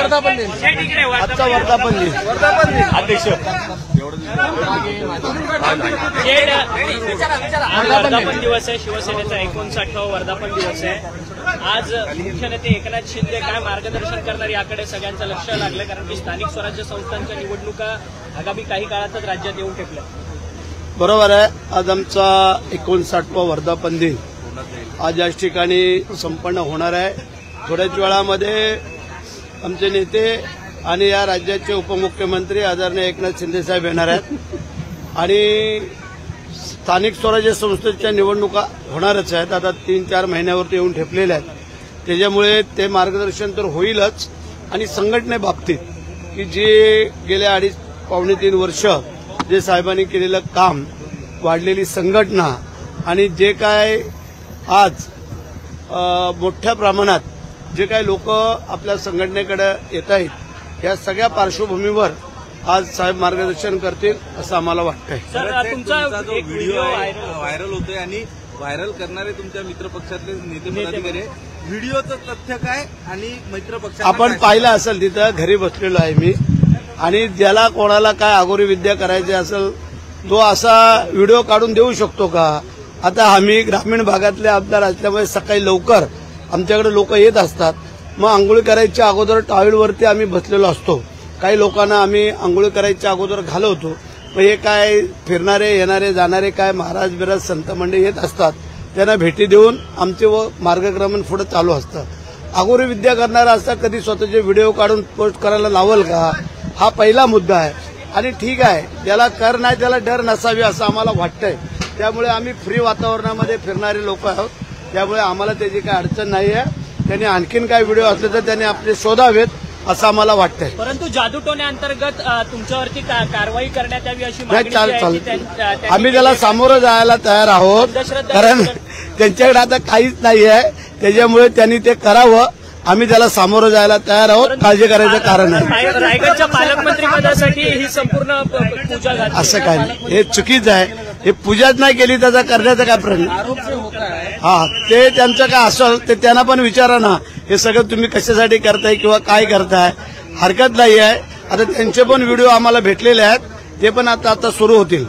वर्धापन दिन आजचा वर्धापन दिन अध्यक्ष वर्धापन दिवस आहे, शिवसेनेचा 59वा वर्धापन दिवस आहे। आज मुख्य नेते एकनाथ शिंदे काय मार्गदर्शन करणार याकडे सगळ्यांचं लक्ष लागलं, कारण की स्थानिक स्वराज्य संस्थांच्या निवडणुका आगामी काही काळातच राज्यात येऊन ठेपल्या। बरोबर आहे। आज आमचा 59वा वर्धापन दिन आज याच ठिकाणी संपन्न होणार आहे। थोड्याच वेळामध्ये आमचे नेते आणि या राज्याचे उपमुख्यमंत्री आदरणीय एकनाथ शिंदे साहेब येणार आहेत आणि स्थानिक स्वराज्य संस्थेच्या निवडणुका होणारच आहेत। आता 3-4 महिन्यावरती येऊन ठेपलेल्या आहेत, त्याच्यामुळे ते मार्गदर्शन तर होईलच। आणि संघटनेबाबतीत की जे गेल्या 2.5-3 वर्ष जे साहेबांनी केलेलं काम, वाढलेली संघटना आणि जे काय आज मोठ्या प्रमाणात जे काही लोक आपल्या संघटनेकडे येत आहेत, या सगळ्या पार्श्वभूमीवर आज साहेब मार्गदर्शन करतील असं आम्हाला वाटतंय। तुमचा जो व्हिडिओ व्हायरल होतोय आणि व्हायरल करणारे तुमच्या मित्रपक्षातले नेते पदाधिकारी, व्हिडिओचं तथ्य काय आणि मित्रपक्ष आपण पाहिलं असेल, तिथं घरी बसलेलो आहे मी, आणि ज्याला कोणाला काय आगोरी विद्या करायची असेल तो असा व्हिडिओ काढून देऊ शकतो का? आता आम्ही ग्रामीण भागातले आमदार असल्यामुळे सकाळी लवकर आमच्याकडे लोक येत असतात, मग आंघोळी करायच्या अगोदर टॉयलेटवरती आम्ही बसलेलो असतो। काही लोकांना आम्ही आंघोळी करायच्या अगोदर घालवतो, मग हे काय फिरणारे येणारे जाणारे काय महाराज बिराज संत मंडळी येत असतात, त्यांना भेटी देऊन आमचे व मार्गक्रमण पुढे चालू असतं। आगोरी विद्या करणारा असता कधी स्वतःचे व्हिडिओ काढून पोस्ट करायला लावल का? हा पहिला मुद्दा आहे। आणि ठीक आहे, ज्याला कर नाही त्याला डर नसावी असं आम्हाला वाटतंय। त्यामुळे आम्ही फ्री वातावरणामध्ये फिरणारे लोक आहोत, त्यामुळे आम्हाला त्याची काही अडचण नाही आहे। त्यांनी आणखीन काय व्हिडिओ असले तर त्यांनी आपले शोधावेत असं आम्हाला वाटतंय। परंतु जादूटोने अंतर्गत तुमच्यावरती कारवाई करण्यात यावी अशी मागणी आहे। आम्ही त्याला सामोरं जायला तयार आहोत, कारण त्यांच्याकडे आता काहीच नाही आहे, त्याच्यामुळे त्यांनी ते करावं। आम्ही त्याला सामोरं जायला तयार आहोत, काळजी करायचं कारण आहे। रायगडच्या पालकमंत्री पदासाठी ही संपूर्ण पूजा झाली, असं काय नाही, हे चुकीचं आहे। हे पूजाच नाही केली त्याचा करण्याचा काय प्रश्न? हा, ते त्यांचं काय असेल ते त्यांना पण विचारा ना, हे सगळं तुम्ही कशासाठी करताय किंवा काय करताय, हरकत नाही आहे। आता त्यांचे पण व्हिडिओ आम्हाला भेटलेले आहेत, ते पण आता सुरू होतील।